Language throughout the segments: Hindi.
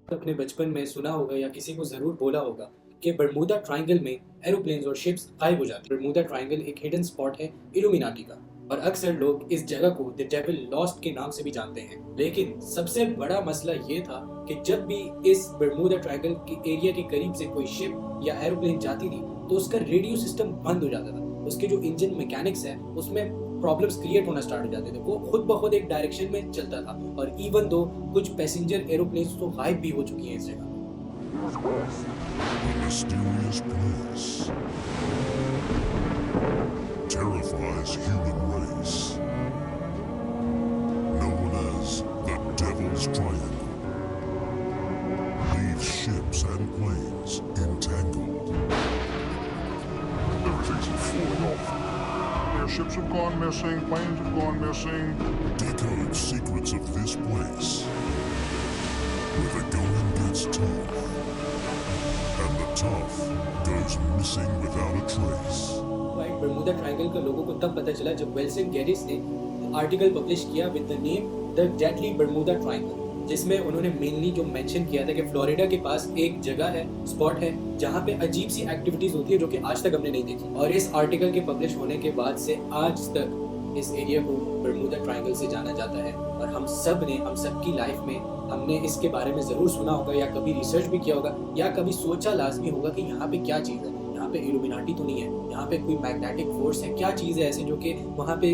अपने बचपन में सुना होगा या किसी को ज़रूर बोला होगा कि बर्मुदा ट्रायंगल में एरोप्लेन्स और शिप्स गायब हो जाते हैं। बर्मुदा ट्रायंगल एक हिडन स्पॉट है इल्यूमिनाटी का, और अक्सर लोग इस जगह को द डेविल लॉस्ट के नाम से भी जानते हैं। लेकिन सबसे बड़ा मसला ये था कि जब भी इस बर्मुदा ट्रायंगल के एरिया के करीब से कोई शिप या एरोप्लेन जाती थी तो उसका रेडियो सिस्टम बंद हो जाता था। उसके जो इंजन मैकेनिक्स है उसमें प्रॉब्लम्स क्रिएट होना स्टार्ट हो जाते थे। वो खुद ब खुद एक डायरेक्शन में चलता था, और इवन दो कुछ पैसेंजर एरोप्लेन्स तो गायब भी हो चुकी हैं इस जगह। A mysterious place terrifies human race, known as the Devil's Triangle. Leaves ships and planes entangled. Everything's falling off. Airships have gone missing, planes have gone missing. Decode secrets of this place, where the going gets tough, and the tough goes missing without a trace. Bermuda Triangle का लोगों को तब पता चला जब विल्सन गैरिस ने आर्टिकल पब्लिश किया with the name the deadly Bermuda Triangle, जिसमें उन्होंने मेनली जो मेंशन किया था कि फ्लोरिडा के पास एक जगह है, स्पॉट है, जहाँ पे अजीब सी एक्टिविटीज होती है जो कि आज तक हमने नहीं देखी। और इस आर्टिकल के पब्लिश होने के बाद से आज तक इस एरिया को बर्मुदा ट्रायंगल से जाना जाता है। और हम सबकी लाइफ में हमने इसके बारे में ज़रूर सुना होगा या कभी रिसर्च भी किया होगा या कभी सोचा लाजमी होगा कि यहाँ पे क्या चीज़ है, यहाँ पे इल्यूमिनाटी तो नहीं है, यहाँ पे कोई मैग्नेटिक फोर्स है, क्या चीज़ है ऐसे जो कि वहाँ पे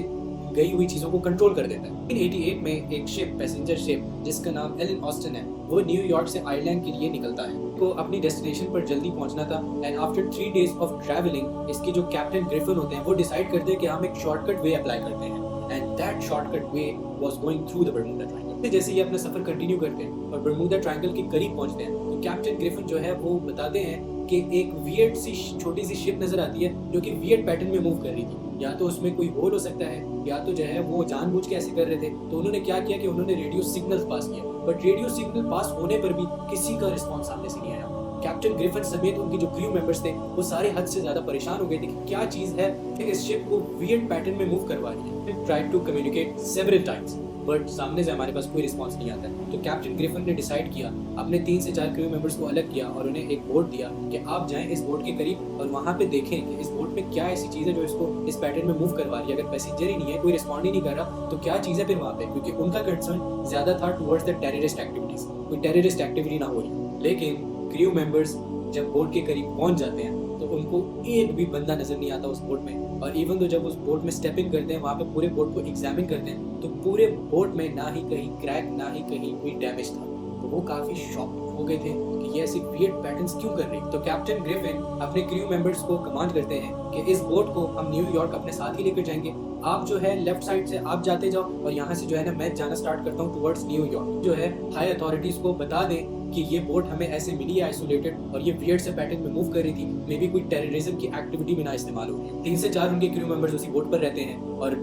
गई हुई चीज़ों को कंट्रोल कर देता है। 1988 में एक शिप, पैसेंजर शिप जिसका नाम एलन ऑस्टिन है, वो न्यूयॉर्क से आयरलैंड के लिए निकलता है। को अपनी डेस्टिनेशन पर जल्दी पहुंचना था, and after 3 days of travelling इसके जो कैप्टन ग्रिफिन होते हैं वो डिसाइड करते हैं कि हम एक शॉर्टकट वे अप्लाई करते हैं, and that shortcut way was going through the Bermuda Triangle. जैसे ये अपना सफर कंटिन्यू करते हैं और बर्मुदा ट्रायंगल के करीब पहुंचते हैं तो कैप्टन ग्रिफिन जो है वो बताते हैं कि एक वियर्ड सी छोटी सी शिप नजर आती है जो कि वियर्ड पैटर्न में मूव कर रही थी। या तो उसमें कोई होल हो सकता है या तो जो है वो जानबूझ के ऐसे कर रहे थे। तो उन्होंने क्या किया कि उन्होंने रेडियो सिग्नल पास किया, बट रेडियो सिग्नल पास होने पर भी किसी का रिस्पॉन्स सामने से नहीं आया। कैप्टन ग्रिफिन समेत उनके जो क्रू मेंबर्स थे वो सारे हद से ज्यादा परेशान हो गए थे कि क्या चीज है कि इस शिप को वियर्ड पैटर्न में मूव करवा रही है। Tried to communicate several times but सामने से हमारे पास कोई रिस्पॉन्स नहीं आता है। तो कैप्टन ग्रिफिन ने डिसाइड किया, अपने 3 से 4 क्रू मेंबर्स को अलग किया और उन्हें एक बोट दिया कि आप जाएं इस बोट के करीब और वहाँ पे देखें कि इस बोट में क्या ऐसी चीज़ है जो इसको इस पैटर्न में मूव करवा रही है। अगर पैसेंजर ही नहीं है, कोई रिस्पॉन्ड ही नहीं कर रहा, तो क्या चीज़ है फिर वहाँ पे, क्योंकि उनका कंसर्न ज़्यादा था टुवर्ड्स द टेररिस्ट एक्टिविटीज़, कोई टेररिस्ट एक्टिविटी ना हो रही। लेकिन क्रू मेंबर्स जब बोट के करीब पहुंच जाते हैं तो उनको एक भी बंदा नजर नहीं आता उस बोट में। और इवन तो जब उस बोट में स्टेप इन करते हैं, वहाँ पे पूरे बोट को एग्जामिन करते हैं, तो पूरे बोट में ना ही कहीं क्रैक ना ही कहीं कोई डैमेज था। तो वो काफी शॉक हो गए थे कि ये ऐसी वियर्ड पैटर्न्स क्यों कर रही। तो कैप्टन ग्रिफिन अपने क्रू मेंबर्स को कमांड करते हैं कि इस बोट को हम न्यूयॉर्क अपने साथ ही लेकर जाएंगे, आप जो है लेफ्ट साइड से आप जाते जाओ और यहाँ से जो है ना मैं जाना स्टार्ट करता हूँ टुवर्ड्स न्यूयॉर्क। जो है हाई अथॉरिटीज को बता दें कि ये बोट हमें ऐसे मिली है आइसोलेटेड और ये वियर्ड से पैटर्न में मूव कर रही थी, मे बी कोई टेररिज्म की एक्टिविटी में ना इस्तेमाल हो रही है। 3 से 4 उनके क्रू मेंबर्स उसी बोट पर रहते हैं और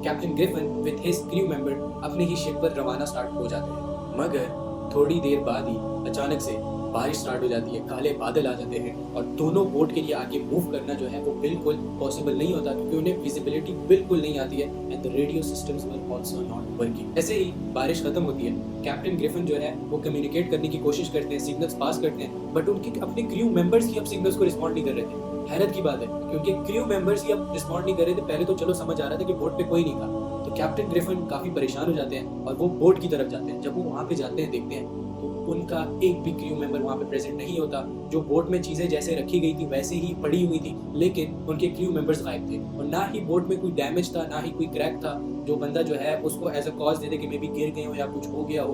captain Griffin with his crew member अपनी ही शिप पर रवाना स्टार्ट हो जाते हैं। मगर थोड़ी देर बाद ही अचानक से बारिश स्टार्ट हो जाती है, काले बादल आ जाते हैं और दोनों बोट के लिए आगे मूव करना जो है वो बिल्कुल पॉसिबल नहीं होता क्योंकि उन्हें विजिबिलिटी बिल्कुल नहीं आती है, and the radio systems were also not working. ऐसे ही बारिश खत्म होती है, कैप्टन ग्रिफिन जो है वो कम्युनिकेट करने की कोशिश करते हैं, सिग्नल्स पास करते हैं, बट उनके अपने क्रू मेंबर्स ही अब सिग्नल्स को रिस्पॉन्ड नहीं कर रहे थे। हैरत की बात है क्योंकि क्रू मेंबर्स ही अब रिस्पॉन्ड नहीं कर रहे थे। पहले तो चलो समझ आ रहा था कि बोट पे कोई नहीं था, तो कैप्टन ग्रिफिन काफी परेशान हो जाते हैं और वो बोट की तरफ जाते हैं। जब वो वहाँ पे जाते हैं देखते हैं तो उनका एक भी क्रू मेंबर वहाँ पे प्रेजेंट नहीं होता। जो बोट में चीजें जैसे रखी गई थी वैसे ही पड़ी हुई थी, लेकिन उनके क्रू मेंबर्स गायब थे और ना ही बोट में कोई डैमेज था, ना ही कोई क्रैक था जो बंदा जो है उसको एज अ कॉज दे दे कि मे बी गिर गए हो या कुछ हो गया हो।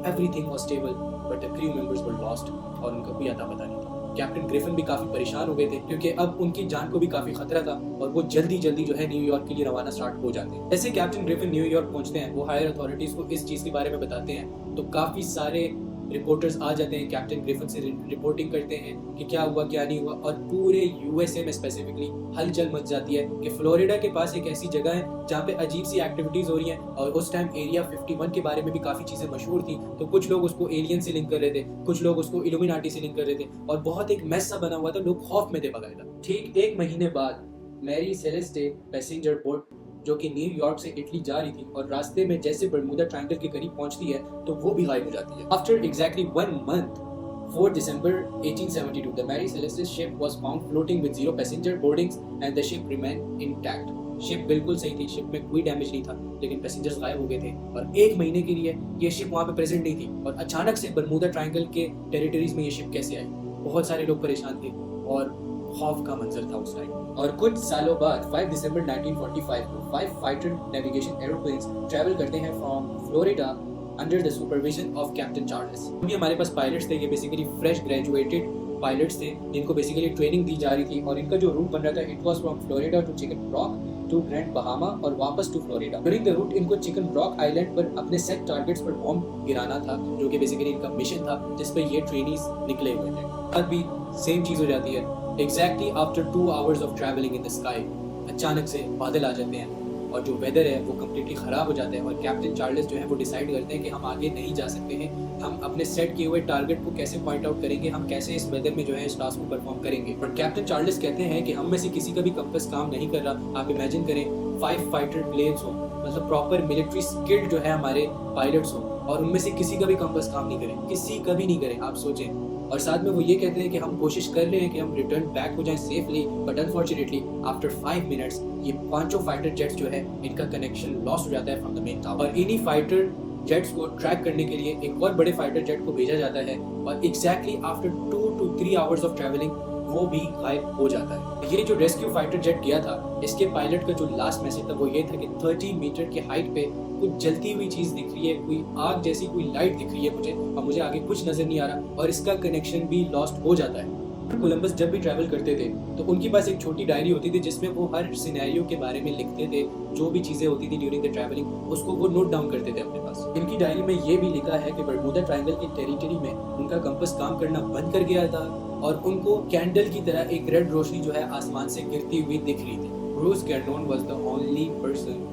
Everything was stable but the crew members were lost और उनका कोई अता पता नहीं था। कैप्टन ग्रिफिन भी काफी परेशान हो गए थे क्योंकि अब उनकी जान को भी काफी खतरा था और वो जल्दी जल्दी जो है न्यूयॉर्क के लिए रवाना स्टार्ट हो जाते हैं। जैसे कैप्टन ग्रिफिन न्यूयॉर्क पहुंचते हैं, वो हायर अथॉरिटीज को इस चीज के बारे में बताते हैं तो काफी सारे रिपोर्टर्स आ जाते हैं, कैप्टन ग्रिफिन से रिपोर्टिंग करते हैं कि क्या हुआ क्या नहीं हुआ, और पूरे यूएसए में स्पेसिफिकली हलचल मच जाती है कि फ्लोरिडा के पास एक ऐसी जगह है जहाँ पे अजीब सी एक्टिविटीज हो रही हैं। और उस टाइम एरिया 51 के बारे में भी काफी चीजें मशहूर थी, तो कुछ लोग उसको एलियन से लिंक कर रहे थे, कुछ लोग उसको इल्यूमिनाटी से लिंक कर रहे थे और बहुत एक मैस सा बना हुआ था, लोग खौफ में थे बकायदा। ठीक 1 महीने बाद मैरी सेलेस्टे पैसेंजर बोट जो कि न्यूयॉर्क से इटली जा रही थी और रास्ते में जैसे बरमूदा ट्रायंगल के करीब पहुंचती है तो वो भी गायब हो जाती है। After exactly 1 month 4 December 1872, the Mary Celestis ship was found floating with 0 passenger boardings and the ship remained intact. Ship बिल्कुल सही थी, शिप में कोई डैमेज नहीं था, लेकिन पैसेंजर्स गायब हो गए थे और 1 महीने के लिए ये शिप वहाँ पे प्रेजेंट नहीं थी। और अचानक से बरमूदा ट्रायंगल के टेरिटरीज में ये शिप कैसे आई? बहुत सारे लोग परेशान थे और खौफ का मंजर था उस टाइम। और कुछ सालों बाद 5 दिसंबर 1945 को 5 फाइटर नेविगेशन एरोप्लेन्स ट्रैवल करते हैं from Florida under the supervision of captain Charles. अभी हमारे पास पायलट्स थे, ये बेसिकली फ्रेश ग्रेजुएटेड पायलट्स थे जिनको बेसिकली ट्रेनिंग दी जा रही थी और इनका जो रूट बन रहा था it was from Florida to Chicken Rock to Grand Bahama और वापस to Florida. During the route इनको चिकन रॉक आइलैंड पर अपने सेट टारगेट्स पर बॉम्ब गिराना था, जो कि बेसिकली इनका मिशन था जिस पे ये ट्रेनीज निकले हुए थे। अब भी सेम चीज हो जाती है। Exactly after 2 hours of travelling in the sky अचानक से बादल आ जाते हैं और जो वेदर है वो कम्प्लीटली ख़राब हो जाता है और कैप्टन चार्ल्स जो है वो डिसाइड करते हैं कि हम आगे नहीं जा सकते हैं, हम अपने सेट किए हुए टारगेट को कैसे पॉइंट आउट करेंगे, हम कैसे इस वेदर में जो है इस टास्क को परफॉर्म करेंगे। और कैप्टन चार्ल्स कहते हैं कि हम में से किसी का भी कंपास काम नहीं कर रहा। आप इमेजिन करें 5 फाइटर प्लेन्स हो, मतलब प्रॉपर मिलिट्री स्किल्ड जो है हमारे पायलट्स हो और उनमें से किसी का भी कंपास काम नहीं करे, किसी का भी नहीं करे, आप सोचें। और साथ में वो ये कहते हैं कि हम कोशिश कर रहे हैं कि हम रिटर्न बैक हो जाएं safely, but unfortunately after 5 minutes ये 5 फाइटर जेट्स जो है इनका कनेक्शन लॉस्ट हो जाता है फ्रॉम द मेन टावर। और इन्हीं फाइटर जेट्स को ट्रैक करने के लिए एक और बड़े फाइटर जेट को भेजा जाता है और exactly after 2 to 3 hours of travelling वो भी गायब हो जाता है। ये जो रेस्क्यू फाइटर जेट गया था इसके पायलट का जो लास्ट मैसेज था वो ये था कि 30 मीटर की हाइट पे कुछ जलती हुई चीज दिख रही है, कोई आग जैसी कोई लाइट दिख रही है मुझे और मुझे आगे कुछ नजर नहीं आ रहा और इसका कनेक्शन भी लॉस्ट हो जाता है। कोलंबस जब भी ट्रैवल करते थे तो उनके पास एक छोटी डायरी होती थी जिसमें वो हर सिनेरियो के बारे में लिखते थे, जो भी चीजें होती थी ड्यूरिंग द ट्रैवलिंग उसको वो नोट डाउन करते थे अपने पास। इनकी डायरी में ये भी लिखा है कि बरमूदा ट्रायंगल की टेरिटरी में उनका कंपास काम करना बंद कर गया था और उनको कैंडल की तरह एक रेड रोशनी जो है आसमान से गिरती हुई दिख रही थी। Bruce Cardone was the only person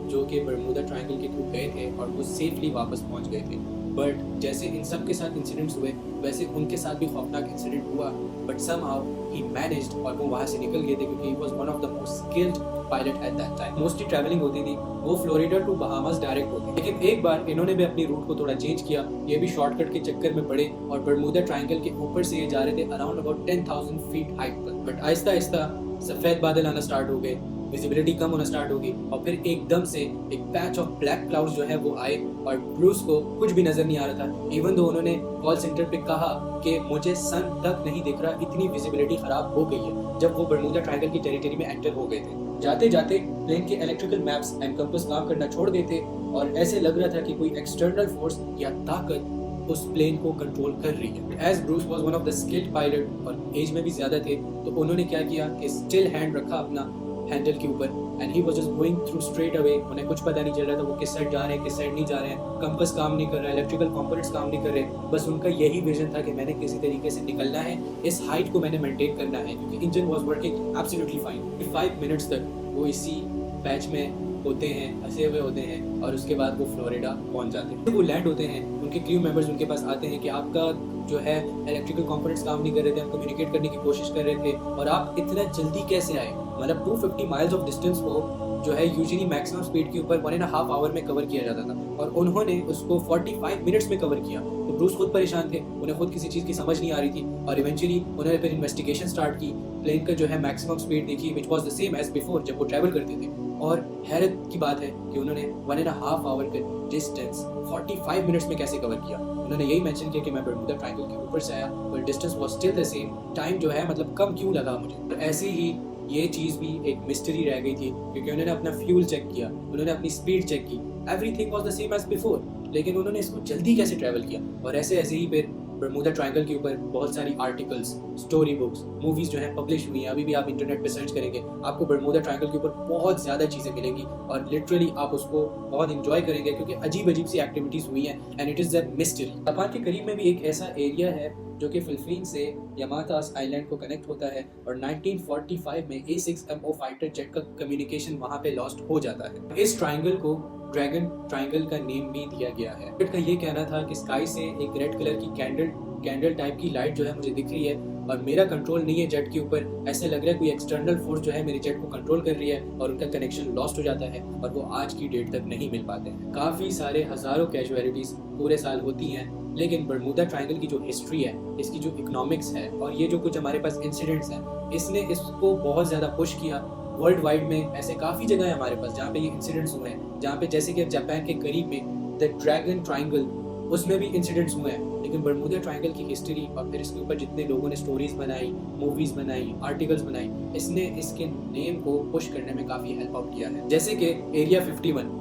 जो कि बरमूदा ट्रायंगल के थ्रू गए थे और वो सेफली वापस पहुंच गए थे। बट जैसे इन सब के साथ इंसिडेंट्स हुए वैसे उनके साथ भी खौफनाक इंसिडेंट हुआ, बट समहाउ ही मैनेज्ड और वो वहाँ से निकल गए थे क्योंकि he was one of the most skilled pilot at that time. Mostly travelling होती थी वो फ्लोरिडा टू बहामास डायरेक्ट होती, लेकिन एक बार इन्होंने भी अपनी रूट को थोड़ा चेंज किया, ये भी शॉर्टकट के चक्कर में पड़े और बरमूदा ट्रायंगल के ऊपर से ये जा रहे थे अराउंड अबाउट 10,000 फीट हाइट पर। बट आहिस्ता आहिस्ता सफ़ेद बादल आना स्टार्ट हो गए, विजिबिलिटी कम होना स्टार्ट होगी और फिर एकदम से एक पैच ऑफ ब्लैक क्लाउड्स जो है वो आए और ब्रूस को कुछ भी नजर नहीं आ रहा था। इवन दो उन्होंने कॉल सेंटर पे कहा कि मुझे सन तक नहीं दिख रहा, इतनी विजिबिलिटी खराब हो गई है, जब वो बरमूदा ट्रायंगल की टेरिटरी में एंटर हो गए थे। जाते जाते प्लेन के इलेक्ट्रिकल मैप्स एंड कंपास काम करना छोड़ गए थे और ऐसे लग रहा था कि कोई एक्सटर्नल फोर्स या ताकत उस प्लेन को कंट्रोल कर रही है। As Bruce was one of the skilled pilot और एज में भी ज्यादा थे तो उन्होंने क्या किया कि स्टिल हैंड रखा अपना हैंडल के ऊपर and he was just going through straight away. उन्हें कुछ पता नहीं चल रहा था वो किस साइड जा रहे हैं किस साइड नहीं जा रहे हैं, कंपास काम नहीं कर रहा है, इलेक्ट्रिकल कंपोनेंट्स काम नहीं कर रहे, बस उनका यही विजन था कि मैंने किसी तरीके से निकलना है, इस हाइट को मैंने मेंटेन करना है क्योंकि engine was working absolutely fine. 5 minutes तक वो इसी पैच में होते हैं, फंसे हुए होते हैं और उसके बाद वो फ्लोरिडा पहुंच जाते हैं। वो लैंड होते हैं, उनके क्रू मेंबर्स उनके पास आते हैं कि आपका जो है इलेक्ट्रिकल कंपोनेंट्स काम नहीं कर रहे थे, हम कम्युनिकेट करने की कोशिश कर रहे थे और आप इतना जल्दी कैसे आए। मतलब 250 माइल्स ऑफ डिस्टेंस को जो है यूजुअली मैक्सिमम स्पीड के ऊपर 1.5 आवर में कवर किया जाता था और उन्होंने उसको 45 मिनट्स में कवर किया। तो ब्रूस खुद परेशान थे, उन्हें खुद किसी चीज़ की समझ नहीं आ रही थी और इवेंचुअली उन्होंने फिर इन्वेस्टिगेशन स्टार्ट की, प्लेन का जो है मैक्सिमम स्पीड देखी which was the same as before जब वो ट्रैवल करते थे। और हैरत की बात है कि उन्होंने 1.5 आवर का डिस्टेंस 45 मिनट्स में कैसे कवर किया। उन्होंने यही मेंशन किया कि मैं बरमूदा ट्रायंगल के ऊपर से आया पर distance was still the same, time जो है मतलब कम क्यों लगा मुझे। और ऐसे ही ये चीज़ भी एक मिस्ट्री रह गई थी क्योंकि उन्होंने अपना फ्यूल चेक किया, उन्होंने अपनी स्पीड चेक की, everything was the same as before, लेकिन उन्होंने इसको जल्दी कैसे ट्रैवल किया। और ऐसे ऐसे ही फिर बरमूदा ट्रायंगल के ऊपर बहुत सारी आर्टिकल्स, स्टोरी बुक्स, मूवीज़ जो है पब्लिश हुई हैं। अभी भी आप इंटरनेट पे सर्च करेंगे आपको बरमूदा ट्रायंगल के ऊपर बहुत ज़्यादा चीज़ें मिलेंगी और लिटरली आप उसको बहुत इंजॉय करेंगे क्योंकि अजीब अजीब सी एक्टिविटीज़ हुई हैं and it is the mystery. Japan के करीब में भी एक ऐसा एरिया है जो कि फिलीपीन से यामातास आइलैंड को कनेक्ट होता है और 1945 में A6MO फाइटर जेट का कम्युनिकेशन वहाँ पे लॉस्ट हो जाता है। इस ट्रायंगल को ड्रैगन ट्रायंगल का नेम भी दिया गया है। का ये कहना था कि स्काई से एक रेड कलर की कैंडल टाइप की लाइट जो है मुझे दिख रही है और मेरा कंट्रोल नहीं है जेट के ऊपर, ऐसे लग रहा है कोई एक्सटर्नल फोर्स जो है मेरे जेट को कंट्रोल कर रही है और उनका कनेक्शन लॉस्ट हो जाता है और वो आज की डेट तक नहीं मिल पाते हैं। काफ़ी सारे हज़ारों कैजुअलिटीज़ पूरे साल होती हैं, लेकिन बरमूदा ट्रायंगल की जो हिस्ट्री है, इसकी जो इकोनॉमिक्स है और ये जो कुछ हमारे पास इंसिडेंट्स हैं, इसने इसको बहुत ज़्यादा पुश किया। वर्ल्ड वाइड में ऐसे काफ़ी जगह है हमारे पास जहाँ पे ये इंसिडेंट्स हुए हैं, जहाँ पे जैसे कि जापान के करीब में द ड्रैगन ट्रायंगल, उसमें भी इंसिडेंट्स हुए हैं। लेकिन बरमूदा ट्रायंगल की हिस्ट्री और फिर इसके ऊपर जितने लोगों ने स्टोरीज बनाई, मूवीज बनाई, आर्टिकल्स बनाई, इसने इसके नेम को पुश करने में काफ़ी हेल्प आउट किया है। जैसे कि एरिया 51,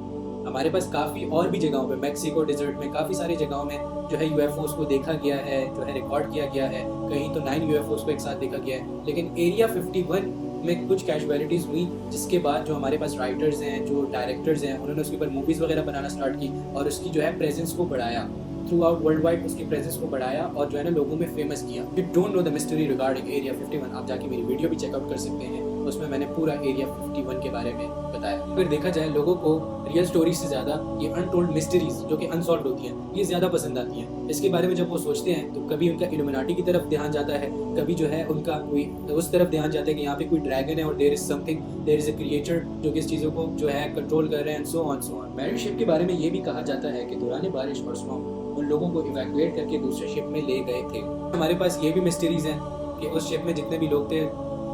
हमारे पास काफ़ी और भी जगहों पे, मैक्सिको डिजर्ट में काफ़ी सारी जगहों में जो है यूएफओस को देखा गया है, जो है रिकॉर्ड किया गया है। कहीं तो 9 यूएफओस को एक साथ देखा गया है। लेकिन एरिया 51 में कुछ कैजुअलिटीज़ हुई, जिसके बाद जो हमारे पास राइटर्स हैं, जो डायरेक्टर्स हैं, उन्होंने उसके ऊपर मूवीज़ वगैरह बनाना स्टार्ट की और उसकी जो है प्रेजेंस को बढ़ाया, थ्रू आउट वर्ल्ड वाइड उसकी प्रेजेंस को बढ़ाया और जो है ना लोगों में फेमस किया। You don't know the mystery regarding area 51, आप जाके मेरी वीडियो भी चेकआउट कर सकते हैं, उसमें मैंने पूरा एरिया 51 के बारे में बताया। अगर देखा जाए, लोगों को रियल स्टोरी से ज़्यादा ये अनटोल्ड मिस्ट्रीज जो कि अनसॉल्व होती हैं, ये ज़्यादा पसंद आती हैं। इसके बारे में जब वो सोचते हैं तो कभी उनका इल्यूमिनाटी की तरफ ध्यान जाता है, कभी जो है उनका कोई उस तरफ ध्यान जाता है कि यहाँ पे कोई ड्रैगन है और there is something, there is a creator जो कि इस चीज़ों को जो है कंट्रोल कर रहे हैं, so on so on. Married ship के बारे में ये भी कहा जाता है कि दौरान बारिश और स्टॉर्म उन लोगों को इवैक्यूएट करके दूसरे शिप में ले गए थे। हमारे पास ये भी मिस्ट्रीज हैं कि उस शिप में जितने भी लोग थे,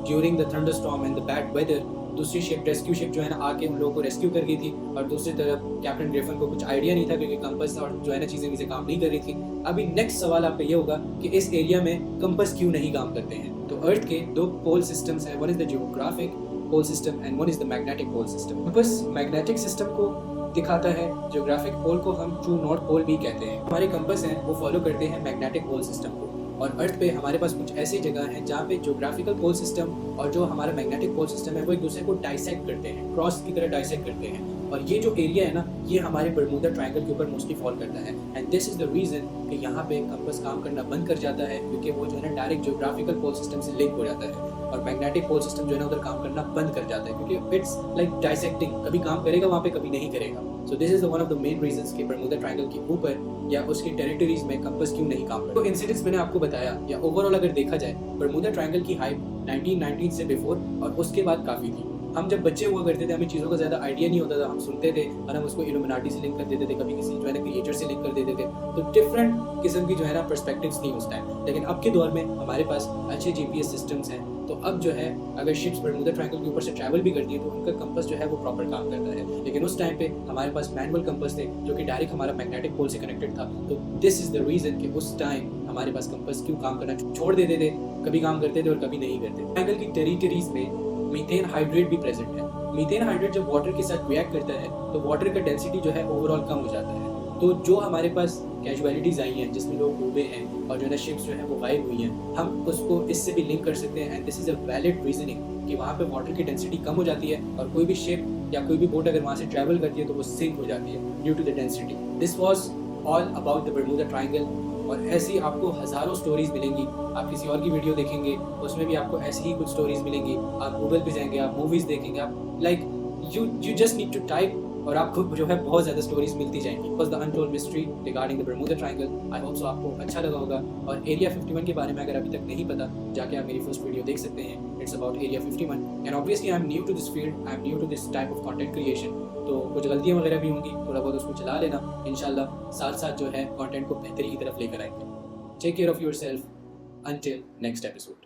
during the thunderstorm and the bad weather, दूसरी शिप, रेस्क्यू शिप जो है ना आके उन लोगों को रेस्क्यू कर गई थी और दूसरी तरफ कैप्टन ग्रिफिन को कुछ आइडिया नहीं था क्योंकि कंपास और जो है ना चीज़ें काम नहीं कर रही थी। अभी नेक्स्ट सवाल आपका ये होगा कि इस एरिया में कंपास क्यों नहीं काम करते हैं। तो अर्थ के 2 पोल सिस्टम्स हैं, one is the geographic pole system and one is the magnetic pole system. Compass magnetic system को दिखाता है, जियोग्राफिक पोल को हम ट्रू नॉर्थ पोल भी कहते हैं। हमारे कंपास हैं वो फॉलो करते हैं मैग्नेटिक पोल सिस्टम को, और अर्थ पे हमारे पास कुछ ऐसी जगह हैं जहाँ पे जियोग्राफिकल पोल सिस्टम और जो हमारा मैग्नेटिक पोल सिस्टम है वो एक दूसरे को डाइसेक्ट करते हैं, क्रॉस की तरह डाइसेक्ट करते हैं। और ये जो एरिया है ना, ये हमारे बरमूदा ट्रायंगल के ऊपर मोस्टली फॉल करता है and this is the reason कि यहाँ पे कंपास काम करना बंद कर जाता है, क्योंकि वो जो है ना डायरेक्ट जियोग्राफिकल पोल सिस्टम से लिंक हो जाता है और मैग्नेटिक पोल सिस्टम जो है ना उधर काम करना बंद कर जाता है, क्योंकि इट्स लाइक डाइसेक्टिंग, कभी काम करेगा वहाँ पे, कभी नहीं करेगा। So this is one of the main reasons कि बरमूदा ट्रायंगल के ऊपर या उसकी टेरिटरीज में कंपास क्यों नहीं काम करता। तो इंसिडेंट्स मैंने आपको बताया, या ओवरऑल अगर देखा जाए, बरमूदा ट्रायंगल की हाइप 1919 से बिफोर और उसके बाद काफ़ी थी। हम जब बच्चे हुआ करते थे, हमें चीज़ों का ज़्यादा आइडिया नहीं होता था, हम सुनते थे और हम उसको इल्यूमिनाटी से लिंक कर देते थे, कभी किसी जो है ना क्रिएटर से लिंक कर देते थे। तो डिफरेंट किस्म की जो है ना पर्सपेक्टिव्स थी उस टाइम। लेकिन अब के दौर में हमारे पास अच्छे GPS सिस्टम्स हैं, तो अब जो है अगर शिप्स बरमूदा ट्रायंगल के ऊपर से ट्रैवल भी करती है तो उनका कंपास जो है वो प्रॉपर काम करता है। लेकिन उस टाइम पे हमारे पास मैनुअल कंपास थे जो कि डायरेक्ट हमारा मैग्नेटिक पोल से कनेक्टेड था। तो दिस इज द रीजन कि उस टाइम हमारे पास कंपास क्यों काम करना छोड़ देते थे, कभी काम करते थे और कभी नहीं करते। ट्रायंगल की टेरिटरीज में मीथेन हाइड्रेट भी प्रेजेंट है। मीथेन हाइड्रेट जब वाटर के साथ रिएक्ट करता है तो वाटर का डेंसिटी जो है ओवरऑल कम हो जाता है। तो जो हमारे पास कैजुअलिटीज़ आई हैं जिसमें लोग डूबे हैं और जो है शिप्स जो है वो गायब हुई हैं, हम उसको इससे भी लिंक कर सकते हैं and this is a valid reasoning कि वहाँ पे वाटर की डेंसिटी कम हो जाती है और कोई भी शिप या कोई भी बोट अगर वहाँ से ट्रैवल करती है तो वो सिंक हो जाती है due to the density. This was all about the Bermuda Triangle, और ऐसी आपको हज़ारों स्टोरीज मिलेंगी। आप किसी और की वीडियो देखेंगे उसमें भी आपको ऐसी ही कुछ स्टोरीज मिलेंगी। आप गूगल पे जाएंगे, आप मूवीज़ देखेंगे, आप like you just need to type और आपको जो है बहुत ज़्यादा स्टोरीज मिलती जाएंगी। बस the untold mystery regarding the Bermuda triangle. I hope so आपको अच्छा लगा होगा। और एरिया 51 के बारे में अगर अभी तक नहीं पता, जाके आप मेरी फर्स्ट वीडियो देख सकते हैं। It's about area 51 and obviously I am new to this field, I am new to this type of content creation, तो कुछ गलतियाँ वगैरह भी होंगी, थोड़ा बहुत उसको चला लेना। इंशाल्लाह साथ साथ जो है कंटेंट को बेहतरी की तरफ लेकर आएंगे। Take care of yourself until next episode.